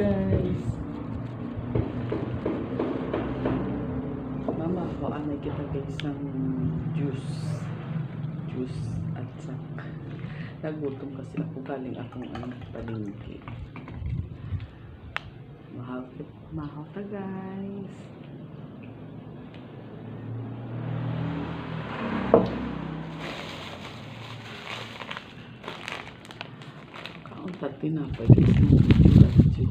guys. Mama ko anay kita guys ng juice at sak. Nagutom kasi ako galing akong palengke. Mahaw ta guys. Kaunta tinapay guys ng radyo.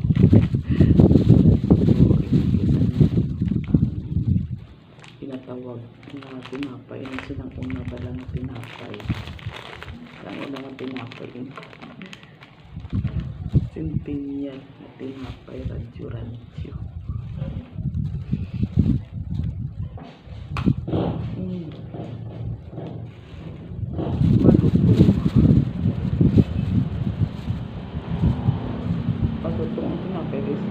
Tinatawag na tinapay. Ano silang una ba lang na tinapay? Saan una nga tinapay? Centennial na tinapay radyo. Pagkutong ang tinapay guys.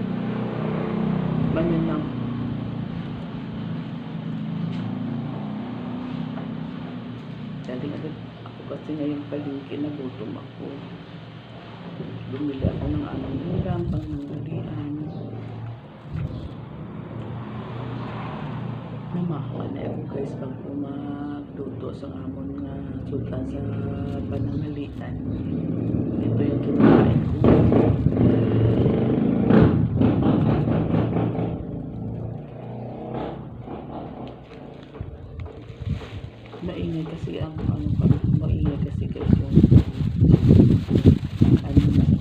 Banyan lang. Daling agad ako kasi ngayong palengke nagutom ako. Bumili ako ng anong ulam, pananghalian. Namahawan na ako guys pag magluto sa amon nga sultan sa pananghalian. Ito yung kinakain ko. Maingay kasi ang maingay kasi guys yung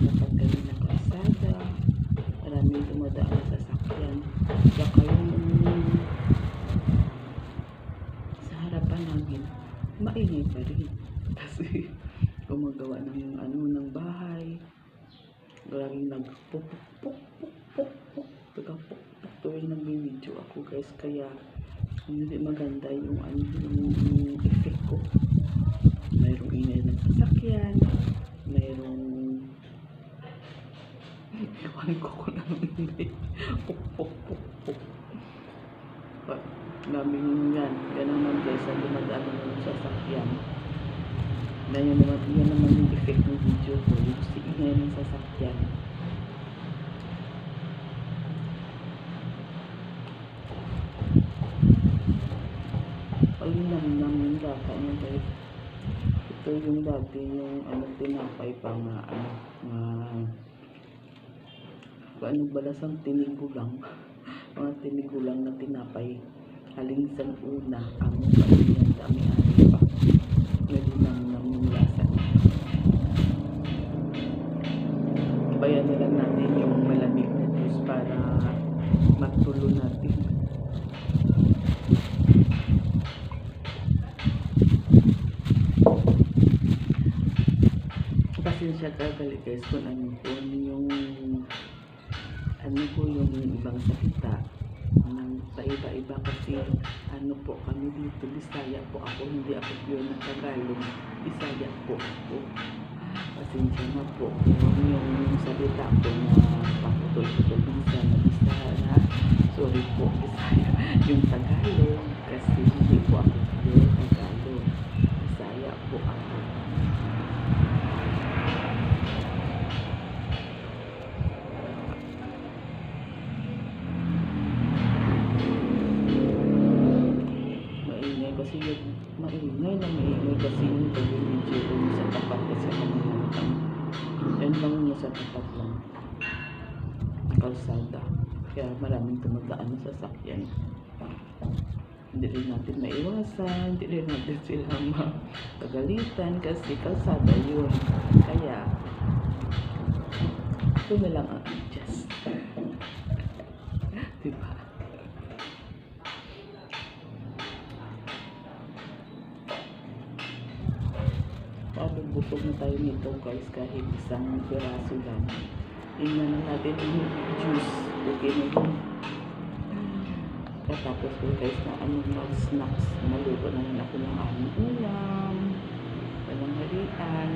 nakapagdali ng kalsada, maraming dumadaan sa sasakyan, saka yung sa harapan namin maingay pa rin kasi gumagawa ng ng bahay, maraming nagpupuk tuwing nag-video ako guys, kaya hindi maganda yung yung effect ko. Mayroong ingay ng sasakyan, mayroong iwan ko ng ingay. Puk. Naming yan naman guys, ang dumadaan ng sasakyan. Yan naman yung effect ng video ko, yung ingay ng sasakyan. Ayun lang yung data niya guys. Ito yung dati yung tinapay pa nga balasang tinigulang. Mga tinigulang na tinapay. Haling sa una ang yan dami-dami pa. Medyo lang yung lasa. Bayan na lang natin yung malamig na juice para magtulo natin. Pasensya kagali guys kung yung ibang salita ng paiba-iba kasi po kami dito, Bisaya po ako, hindi ako pure na Tagalog, Bisaya po ako. Pasensya na po kung yung salita ko na pakutol-putol minsan na Bisaya, sorry po Bisaya, yung Tagalog kasi hindi po ako pure Tagalog, Bisaya po ako. Kasi maingay kasi yung pag-video ko sa tapat kasi kami yan lang yung sa tapat lang kalsada, kaya maraming tumadaan sa sasakyan. Hindi rin natin maiwasan, hindi rin natin sila mapagalitan kasi kalsada yun, kaya ito na lang ang adjust. Diba? Busog na tayo nito guys, kahit isang piraso lang. Tingnan na natin yung juice. Okay na yun. Katapos ko guys na mag-snacks. Maluto naman ako ng aming ulam, pananghalian.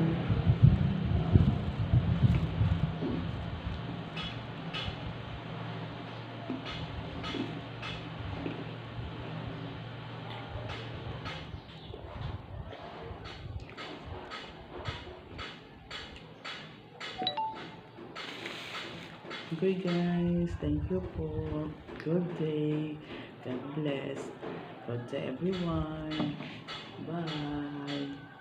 Okay guys, thank you po. Good day. God bless. God to everyone. Bye.